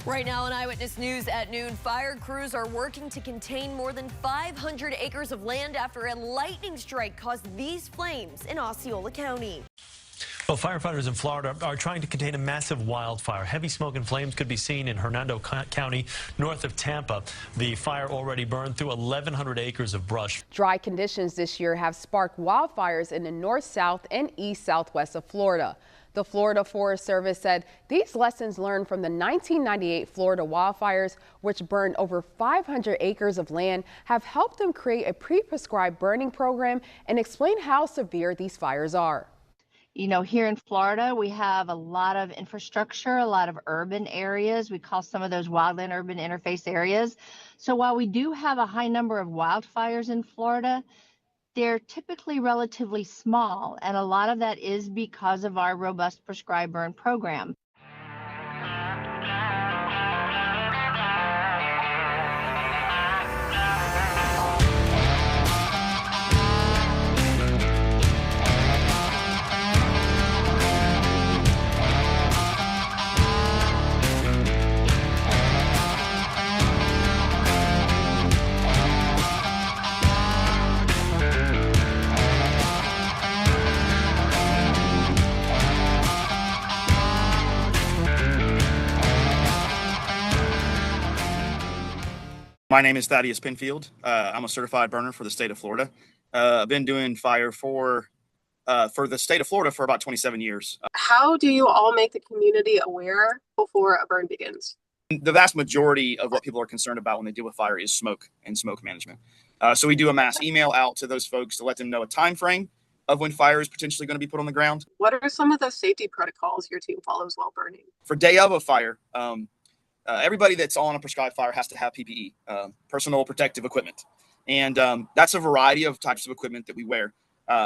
Right now on Eyewitness News at noon, fire crews are working to contain more than 500 acres of land after a lightning strike caused these flames in Osceola County. Well, firefighters in Florida are trying to contain a massive wildfire. Heavy smoke and flames could be seen in Hernando County, north of Tampa. The fire already burned through 1,100 acres of brush. Dry conditions this year have sparked wildfires in the north, south, and east southwest of Florida. The Florida Forest Service said these lessons learned from the 1998 Florida wildfires, which burned over 500 acres of land, have helped them create a pre-prescribed burning program and explain how severe these fires are. You know, here in Florida, we have a lot of infrastructure, a lot of urban areas. We call some of those wildland urban interface areas. So while we do have a high number of wildfires in Florida, they're typically relatively small, and a lot of that is because of our robust prescribed burn program. My name is Thaddeus Penfield. I'm a certified burner for the state of Florida. I've been doing fire for the state of Florida for about 27 years. How do you all make the community aware before a burn begins? The vast majority of what people are concerned about when they deal with fire is smoke and smoke management. So we do a mass email out to those folks to let them know a time frame of when fire is potentially going to be put on the ground. What are some of the safety protocols your team follows while burning? For day of a fire, everybody that's on a prescribed fire has to have PPE, personal protective equipment. And that's a variety of types of equipment that we wear.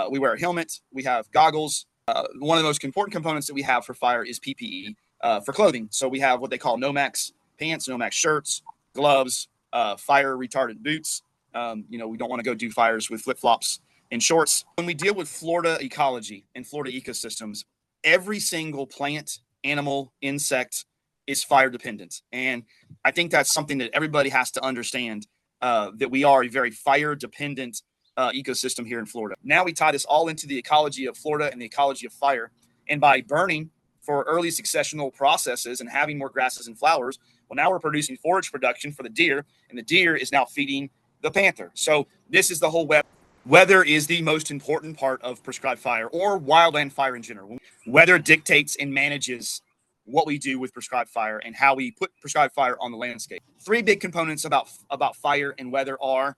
We wear a helmet, we have goggles. One of the most important components that we have for fire is PPE for clothing. So we have what they call Nomex pants, Nomex shirts, gloves, fire retardant boots. We don't want to go do fires with flip-flops and shorts. When we deal with Florida ecology and Florida ecosystems, every single plant, animal, insect is fire dependent. And I think that's something that everybody has to understand, that we are a very fire dependent ecosystem here in Florida. Now we tie this all into the ecology of Florida and the ecology of fire. And by burning for early successional processes and having more grasses and flowers, well, now we're producing forage production for the deer, and the deer is now feeding the panther. So this is the whole web. Weather is the most important part of prescribed fire or wildland fire in general. Weather dictates and manages what we do with prescribed fire and how we put prescribed fire on the landscape. Three big components about fire and weather are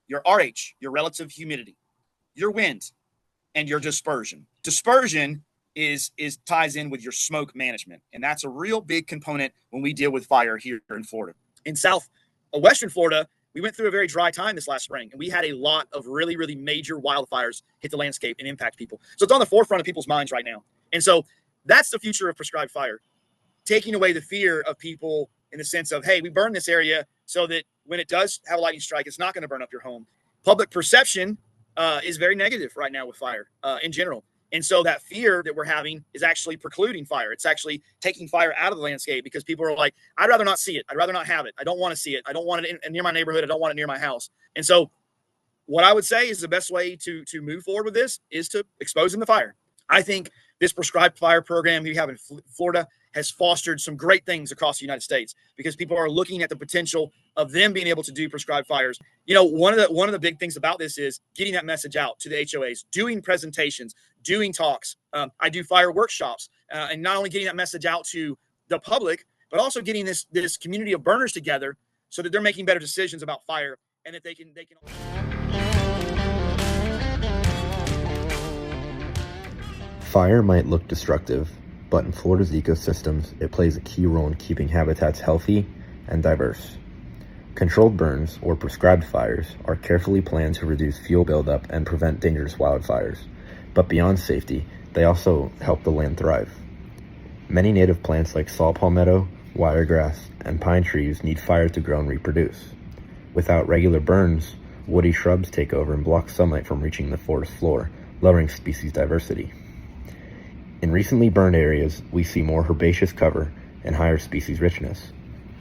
your RH, your relative humidity, your wind, and your dispersion. Dispersion ties in with your smoke management, and that's a real big component when we deal with fire here in Florida. In western Florida, we went through a very dry time this last spring, and we had a lot of really, really major wildfires hit the landscape and impact people. So it's on the forefront of people's minds right now. And so that's the future of prescribed fire. Taking away the fear of people in the sense of, hey, we burn this area so that when it does have a lightning strike, it's not going to burn up your home. Public perception is very negative right now with fire in general. And so that fear that we're having is actually precluding fire. It's actually taking fire out of the landscape because people are like, I'd rather not see it. I'd rather not have it. I don't want to see it. I don't want it near my neighborhood. I don't want it near my house. And so what I would say is the best way to move forward with this is to expose them to fire. I think this prescribed fire program we have in Florida has fostered some great things across the United States because people are looking at the potential of them being able to do prescribed fires. You know, one of the big things about this is getting that message out to the HOAs, doing presentations, doing talks. I do fire workshops, and not only getting that message out to the public, but also getting this community of burners together so that they're making better decisions about fire and that they can. Fire might look destructive, but in Florida's ecosystems, it plays a key role in keeping habitats healthy and diverse. Controlled burns, or prescribed fires, are carefully planned to reduce fuel buildup and prevent dangerous wildfires. But beyond safety, they also help the land thrive. Many native plants like saw palmetto, wiregrass, and pine trees need fire to grow and reproduce. Without regular burns, woody shrubs take over and block sunlight from reaching the forest floor, lowering species diversity. In recently burned areas, we see more herbaceous cover and higher species richness.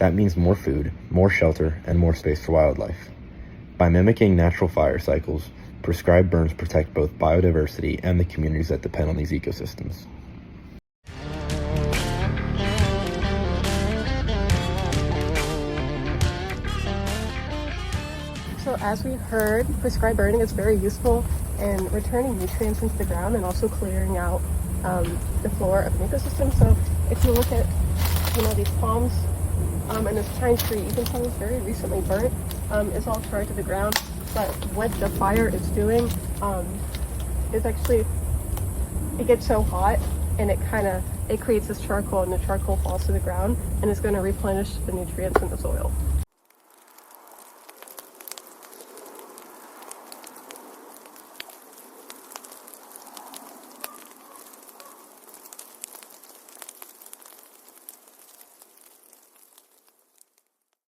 That means more food, more shelter, and more space for wildlife. By mimicking natural fire cycles, prescribed burns protect both biodiversity and the communities that depend on these ecosystems. So as we heard, prescribed burning is very useful in returning nutrients into the ground and also clearing out the flora of an ecosystem. So if you look at, these palms and this pine tree, you can tell it's very recently burnt. It's all charred to the ground. But what the fire is doing is actually, it gets so hot and it creates this charcoal, and the charcoal falls to the ground and is going to replenish the nutrients in the soil.